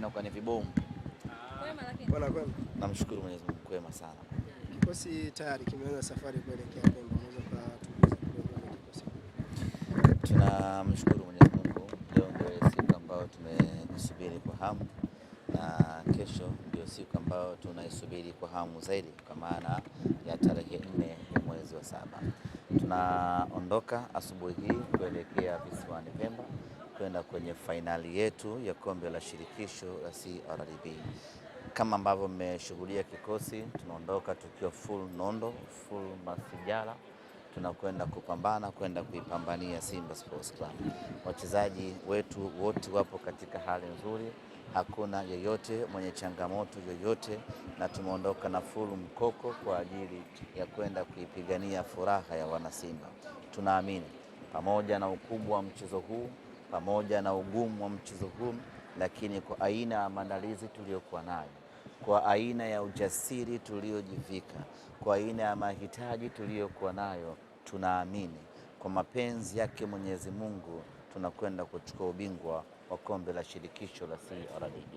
inakuwa ni vibomu. Kwema lakini. Kwema. Namshukuru Mwenyezi Mungu, kwema sana. Kikosi tayari kimeanza safari kuelekea Pemba. Unaweza kutujuza kidogo kikosi? Tunamshukuru Mwenyezi Mungu, leo ndio siku ambayo tumeisubiri kwa hamu, na kesho ndio siku ambayo tunaisubiri kwa hamu zaidi, kwa maana ya tarehe 4 ya mwezi wa 7. Tunaondoka asubuhi hii kuelekea visiwani Pemba kwenda kwenye fainali yetu ya kombe la shirikisho la CRDB. Kama ambavyo mmeshuhudia kikosi, tunaondoka tukiwa full nondo, full masijala. Tunakwenda kupambana, kwenda kuipambania Simba Sports Club. Wachezaji wetu wote wapo katika hali nzuri, hakuna yeyote mwenye changamoto yoyote, na tumeondoka na full mkoko kwa ajili ya kwenda kuipigania furaha ya wanasimba. Tunaamini pamoja na ukubwa wa mchezo huu, pamoja na ugumu wa mchezo huu, lakini kwa aina ya maandalizi tuliyokuwa nayo, kwa aina ya ujasiri tuliojivika, kwa aina ya mahitaji tuliyokuwa nayo, tunaamini kwa mapenzi yake Mwenyezi Mungu tunakwenda kuchukua ubingwa wa kombe la shirikisho la CRDB.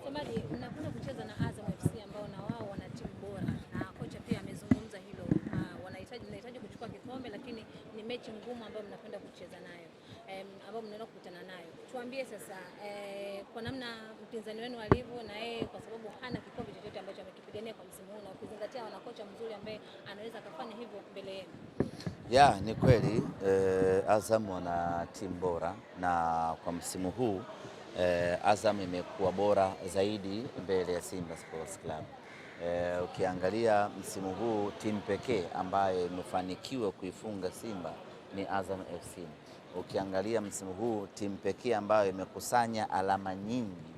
Semaji, mnakwenda kucheza na Azam FC ambao na wao wana timu bora, na kocha pia amezungumza hilo. Mnahitaji kuchukua kikombe, lakini ni mechi ngumu ambayo mnakwenda kucheza nayo, ambao mnaenda kukutana nayo. Tuambie sasa, kwa namna mpinzani wenu alivyo, na yeye kwa sababu hana kikombe chochote ambacho amekipigania kwa msimu huu, na ukizingatia wana kocha mzuri ambaye anaweza kufanya hivyo mbele yenu. Ya, ni kweli Azam wana timu bora, na kwa msimu huu Azam imekuwa bora zaidi mbele ya Simba Sports Club. Ukiangalia msimu huu timu pekee ambayo imefanikiwa kuifunga Simba ni Azam FC. Ukiangalia msimu huu timu pekee ambayo imekusanya alama nyingi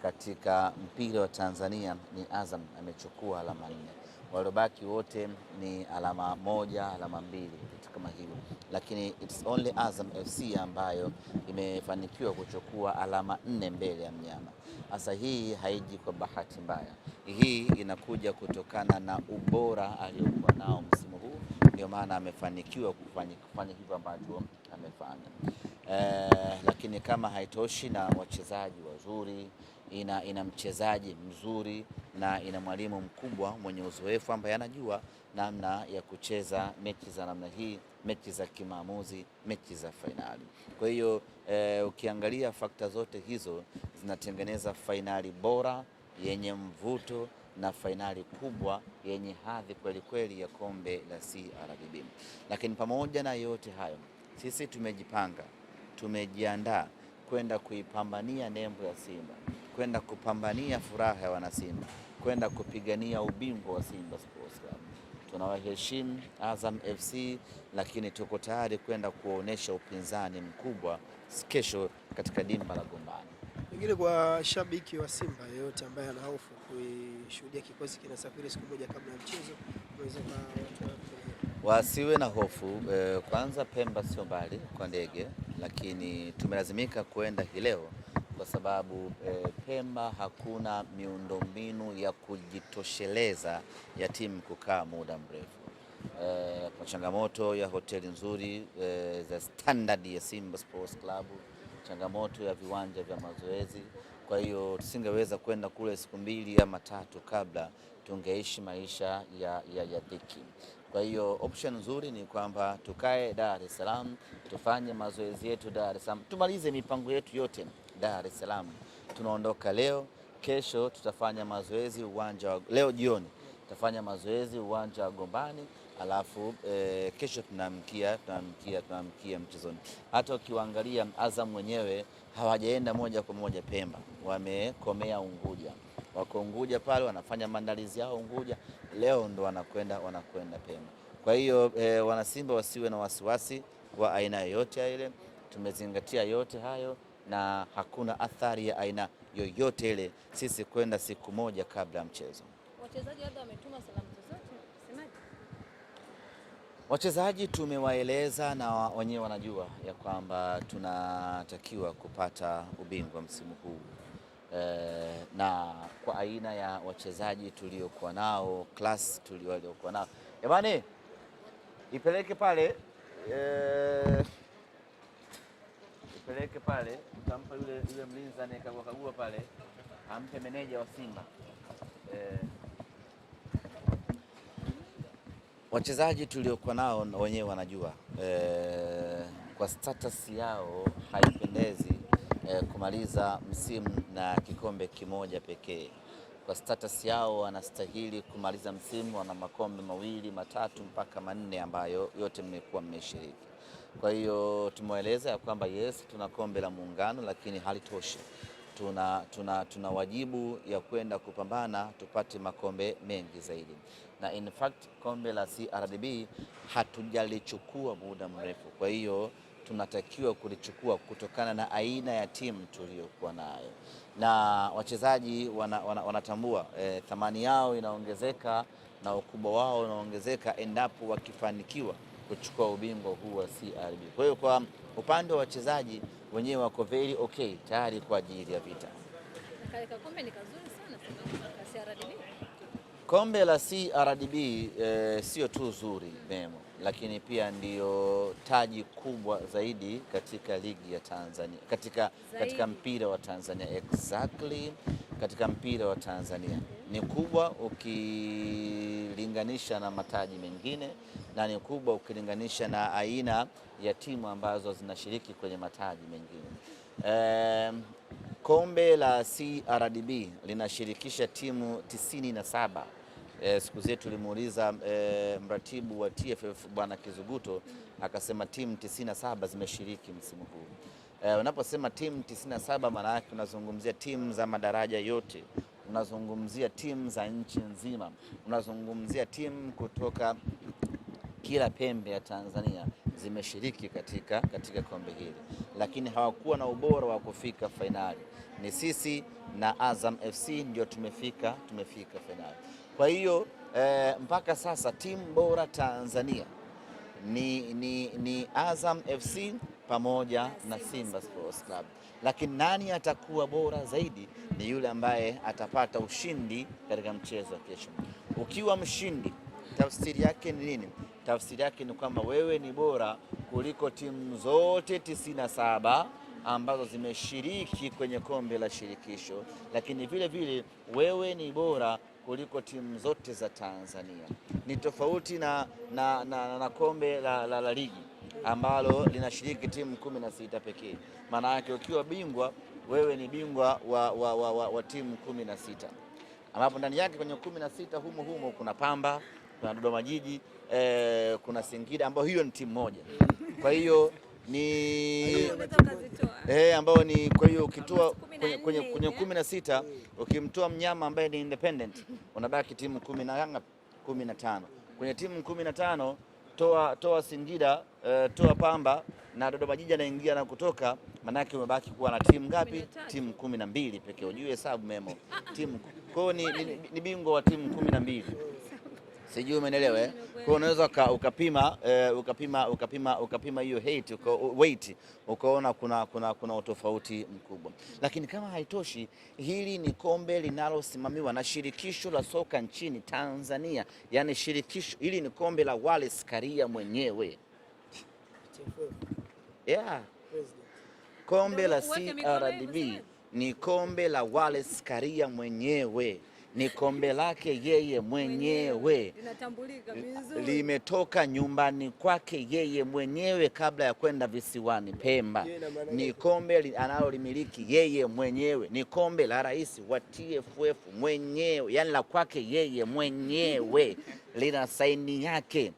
katika mpira wa Tanzania ni Azam, amechukua alama 4. Waliobaki wote ni alama 1, alama 2, vitu kama hivyo, lakini it's only Azam FC ambayo imefanikiwa kuchukua alama 4 mbele ya mnyama. Sasa hii haiji kwa bahati mbaya, hii inakuja kutokana na ubora aliokuwa nao msimu huu, ndio maana amefanikiwa kufanya hivyo ambacho amefanya. Lakini kama haitoshi, na wachezaji wazuri, ina mchezaji mzuri na ina mwalimu mkubwa mwenye uzoefu ambaye anajua namna ya kucheza mechi za namna hii, mechi za kimaamuzi, mechi za fainali. Kwa hiyo ukiangalia fakta zote hizo zinatengeneza fainali bora yenye mvuto na fainali kubwa yenye hadhi kweli kweli ya kombe la CRDB. Lakini pamoja na yote hayo, sisi tumejipanga, tumejiandaa kwenda kuipambania nembo ya Simba, kwenda kupambania furaha ya wanasimba, kwenda kupigania ubingwa wa Simba Sports Club. Tunawaheshimu Azam FC, lakini tuko tayari kwenda kuonesha upinzani mkubwa kesho katika dimba la Gombani. Pengine kwa shabiki wa Simba yeyote ambaye ana hofu kuishuhudia kikosi kinasafiri siku moja kabla ya mchezo, wasiwe na hofu. Kwanza Pemba sio mbali kwa ndege, lakini tumelazimika kwenda hii leo kwa sababu Pemba hakuna miundombinu ya kujitosheleza ya timu kukaa muda mrefu. Kwa changamoto ya hoteli nzuri za standard ya Simba Sports Club, changamoto ya viwanja vya mazoezi. Kwa hiyo tusingeweza kwenda kule siku 2 ama 3 kabla, tungeishi maisha ya dhiki. Kwa hiyo option nzuri ni kwamba tukae Dar es Salaam, tufanye mazoezi yetu Dar es Salaam, tumalize mipango yetu yote Dar es Salaam. Tunaondoka leo, kesho tutafanya mazoezi leo jioni tutafanya mazoezi uwanja wa Gombani, alafu kesho tunamkia mchezoni. Hata ukiangalia Azam wenyewe hawajaenda moja kwa moja Pemba, wamekomea Unguja. Wako Unguja pale wanafanya maandalizi yao Unguja, leo ndo wanakwenda Pemba. Kwa hiyo wanasimba wasiwe na wasiwasi wa aina yoyote ile, tumezingatia yote hayo na hakuna athari ya aina yoyote ile sisi kwenda siku moja kabla ya mchezo. Wachezaji labda wametuma salamu zozote, semaje? Wachezaji tumewaeleza na wenyewe wanajua ya kwamba tunatakiwa kupata ubingwa msimu huu. Na kwa aina ya wachezaji tuliokuwa nao, class tuliokuwa nao, jamani ipeleke pale peleke pale, utampa yule mlinzi anayekagua pale, ampe meneja wa Simba. Wachezaji tuliokuwa nao wenyewe wanajua kwa status yao haipendezi kumaliza msimu na kikombe kimoja pekee. Kwa status yao wanastahili kumaliza msimu wana makombe 2, 3 mpaka 4 ambayo yote mmekuwa mmeshiriki. Kwa hiyo tumeeleza ya kwamba yes, tuna kombe la Muungano lakini halitoshi. Tuna wajibu ya kwenda kupambana tupate makombe mengi zaidi, na in fact kombe la CRDB hatujalichukua muda mrefu. Kwa hiyo tunatakiwa kulichukua kutokana na aina ya timu tuliyokuwa nayo, na wachezaji wanatambua thamani yao inaongezeka na ukubwa wao unaongezeka endapo wakifanikiwa kuchukua ubingwa huu wa CRDB. Kwa hiyo kwa upande wa wachezaji wenyewe wako very okay, tayari kwa ajili ya vita. Kombe ni kazuri sana CRDB. Kombe la CRDB sio tu zuri Memo, lakini pia ndiyo taji kubwa zaidi katika ligi ya Tanzania, katika mpira wa Tanzania. Exactly, katika mpira wa Tanzania ni kubwa ukilinganisha na mataji mengine, na ni kubwa ukilinganisha na aina ya timu ambazo zinashiriki kwenye mataji mengine. Kombe la CRDB linashirikisha timu 97. Siku zetu tulimuuliza mratibu wa TFF Bwana Kizuguto, akasema timu 97 zimeshiriki msimu huu. Unaposema timu 97 maana yake unazungumzia timu za madaraja yote, unazungumzia timu za nchi nzima, unazungumzia timu kutoka kila pembe ya Tanzania zimeshiriki katika kombe hili, lakini hawakuwa na ubora wa kufika fainali. Ni sisi na Azam FC ndio tumefika fainali. Kwa hiyo mpaka sasa timu bora Tanzania ni Azam FC pamoja na Simba Sports Club, lakini nani atakuwa bora zaidi ni yule ambaye atapata ushindi katika mchezo wa kesho. Ukiwa mshindi, tafsiri yake ni nini? Tafsiri yake ni kwamba wewe ni bora kuliko timu zote 97 ambazo zimeshiriki kwenye kombe la shirikisho, lakini vile vile wewe ni bora kuliko timu zote za Tanzania. Ni tofauti na kombe la ligi ambalo linashiriki timu 16 pekee. Maana yake ukiwa bingwa, wewe ni bingwa wa timu 16, ambapo ndani yake kwenye 16 humo kuna Pamba, kuna Dodoma Jiji, kuna Singida, ambao hiyo ni timu moja. Kwa hiyo ni ambao ni, kwa hiyo ukitoa kwenye 16 ukimtoa mnyama ambaye ni independent unabaki timu 15. Kwenye timu 15 toa Singida, toa Pamba na Dodoma Jiji anaingia na kutoka, manake umebaki kuwa na timu ngapi? Timu 12 pekee. Ujue hesabu Memo. Timu kwa ni bingwa wa timu 12. Sijui umeelewa Kwa unaweza ukapima hiyo weight ukaona kuna utofauti mkubwa. Lakini kama haitoshi, hili ni kombe linalosimamiwa na shirikisho la soka nchini Tanzania. Yaani shirikisho hili ni kombe la Wallace Karia mwenyewe. Kombe la CRDB ni kombe la Wallace Karia mwenyewe. Ni kombe lake yeye mwenyewe, linatambulika vizuri, limetoka nyumbani kwake yeye mwenyewe kabla ya kwenda visiwani Pemba. Ni kombe analolimiliki yeye mwenyewe, ni kombe la rais wa TFF mwenyewe, yani la kwake yeye mwenyewe, lina saini yake.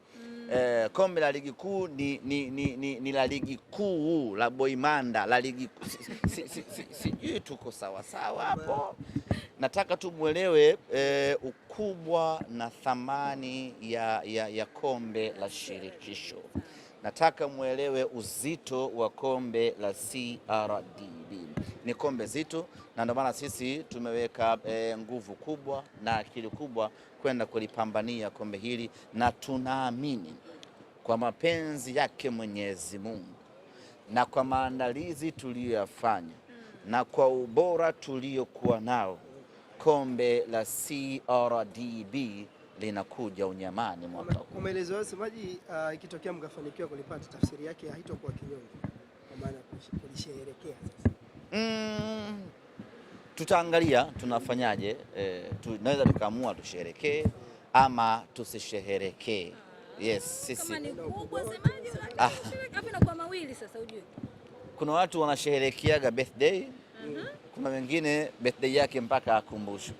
Kombe la ligi kuu ni la ligi kuu la Boimanda, la ligi sijui tuko sawa hapo. Nataka tu muelewe ukubwa na thamani ya kombe la shirikisho. Nataka muelewe uzito wa kombe la CRDB. Ni kombe zito, na ndio maana sisi tumeweka nguvu kubwa na akili kubwa kwenda kulipambania kombe hili, na tunaamini kwa mapenzi yake Mwenyezi Mungu na kwa maandalizi tuliyoyafanya na kwa ubora tuliokuwa nao, kombe la CRDB linakuja unyamani mwaka huu. Maelezo ya wasemaji, ikitokea mkafanikiwa kulipata, tafsiri yake haitakuwa kinyonge. kwa maana kulisherehekea sasa? Tutaangalia tunafanyaje. Tunaweza tukaamua tusherekee ama tusisherehekee. Yes, sisi kama ni kubwa semaje, lakini inakuwa mawili sasa ujue. Kuna watu wanasherehekea birthday, kuna wengine birthday yake mpaka akumbushwe.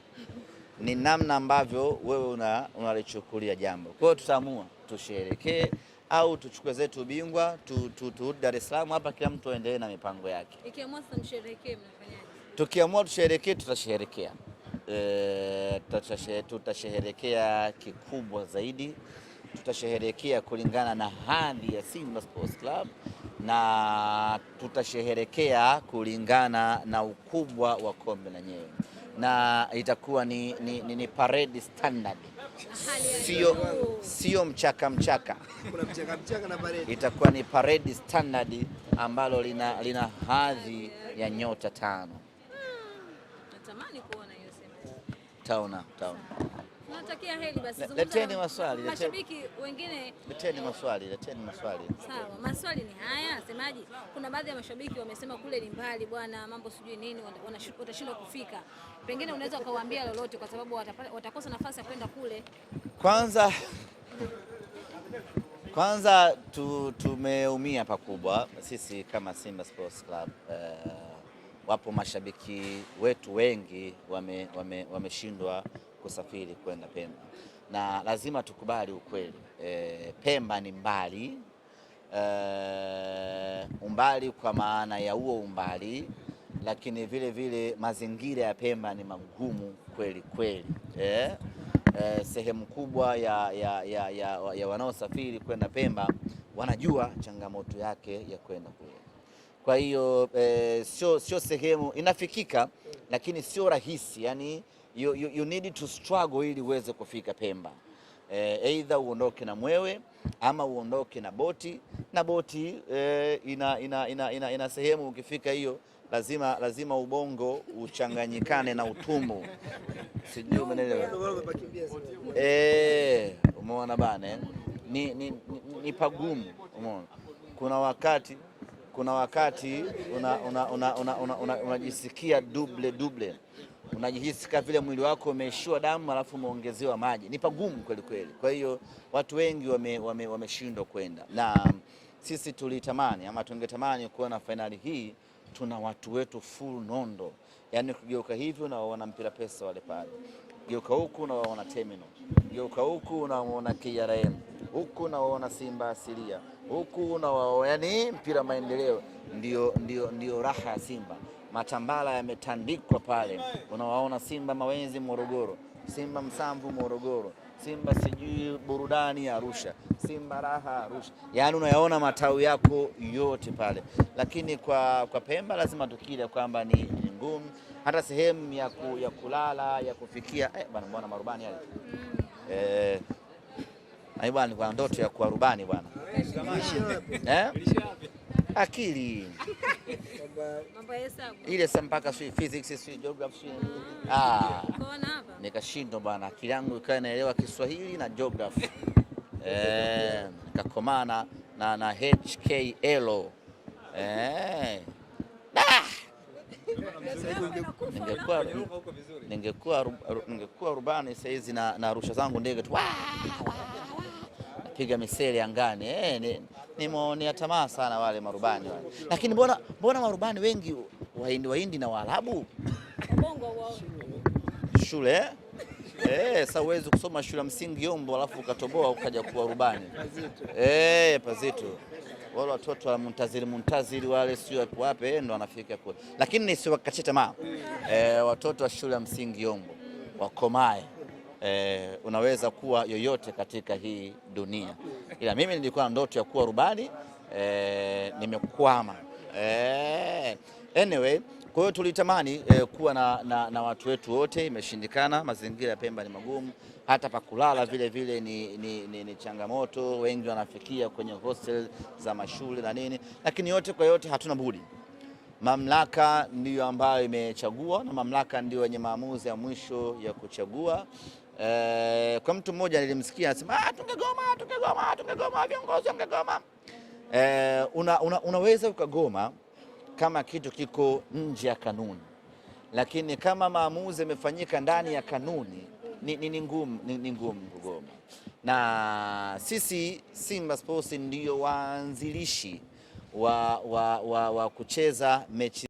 Ni namna ambavyo wewe unalichukulia jambo. Kwa hiyo tutaamua tusherehekee au tuchukue zetu ubingwa turudi Dar es Salaam hapa, kila mtu aendelee na mipango yake. Ikiamua sasa msherehekee, mnafanyaje? Tukiamua tusherehekee, tutasherehekea. Tutasherehekea kikubwa zaidi, tutasherehekea kulingana na hadhi ya Simba Sports Club na tutasherehekea kulingana na ukubwa wa kombe lenyewe, na itakuwa ni parade standard, sio mchaka. Kuna mchaka na parade. Itakuwa ni parade standard ambalo lina hadhi ya nyota 5. Natamani kuona hiyo sema. Taona. Tunatakia heri basi. Leteni maswali. Mashabiki wengine leteni maswali. Sawa, maswali ni haya, semaji. Kuna baadhi ya mashabiki wamesema kule ni mbali bwana, mambo sijui nini, watashindwa kufika. Pengine unaweza ukawaambia lolote kwa sababu watakosa nafasi ya kwenda kule. Kwanza tumeumia pakubwa sisi kama Simba Sports Club. Wapo mashabiki wetu wengi wameshindwa kusafiri kwenda Pemba, na lazima tukubali ukweli. Pemba ni mbali, umbali kwa maana ya huo umbali, lakini vile vile mazingira ya Pemba ni magumu kweli. Sehemu kubwa ya wanaosafiri kwenda Pemba wanajua changamoto yake ya kwenda kule. Kwa hiyo sio sehemu inafikika, lakini sio rahisi. Yani you need to struggle ili uweze kufika Pemba. Either uondoke na mwewe ama uondoke na boti, na boti ina sehemu ukifika hiyo lazima ubongo uchanganyikane na utumbo. Sijui umeelewa? Umeona bana, ni pagumu. Umeona, kuna wakati unajisikia double, unajihisi kama vile mwili wako umeishiwa damu alafu umeongezewa maji. Ni pagumu kweli. Kwa hiyo watu wengi wameshindwa kwenda, na sisi tulitamani ama tungetamani kuona fainali hii tuna watu wetu full nondo. Yani kugeuka hivi unaona mpira pesa wale pale, geuka huku unaona Terminal, geuka huku unaona KRM, huku unaona Simba asilia, huku unaona yani mpira maendeleo. Ndio raha ya Simba. Matambala yametandikwa pale, unawaona Simba Mawenzi Morogoro, Simba Msamvu Morogoro, Simba sijui burudani ya Arusha, Simba raha Arusha, yani unayaona matawi yako yote pale. Lakini kwa Pemba lazima tukile kwamba ni ngumu, hata sehemu ya kulala ya kufikia. Bwana, mbona marubani yale bwana, kwa ndoto ya kuwa rubani bwana. Akili mambo ya hesabu ile mpaka physics geography nikashindwa bwana, akili yangu ikawa inaelewa Kiswahili na geography. Nikakomana na HKL. Ningekuwa rubani sasa hizi na rusha zangu ndege tu piga miseli angani. Nimeonea tamaa sana wale marubani wale. Lakini mbona marubani wengi Wahindi na Waarabu? Shule sasa huwezi kusoma shule msingi Yombo alafu ukatoboa ukaja kuwa rubani. Pazito. Wale watoto wa muntaziri wale sio wapi ndo wanafika kule. Lakini nisiwakate tamaa. Watoto wa shule ya msingi Yombo wakomae. Unaweza kuwa yoyote katika hii dunia. Ila mimi nilikuwa na ndoto ya kuwa rubani, nimekwama. Anyway, kwa hiyo tulitamani kuwa na watu wetu wote, imeshindikana. Mazingira ya Pemba ni magumu, hata pa kulala vile vile ni changamoto. Wengi wanafikia kwenye hostel za mashule na nini, lakini yote kwa yote hatuna budi. Mamlaka ndiyo ambayo imechagua, na mamlaka ndiyo yenye maamuzi ya mwisho ya kuchagua. Kwa mtu mmoja nilimsikia anasema tungegoma, viongozi wangegoma. unaweza ukagoma kama kitu kiko nje ya kanuni, lakini kama maamuzi yamefanyika ndani ya kanuni ni ngumu kugoma. Na sisi Simba Sports ndio waanzilishi wa kucheza mechi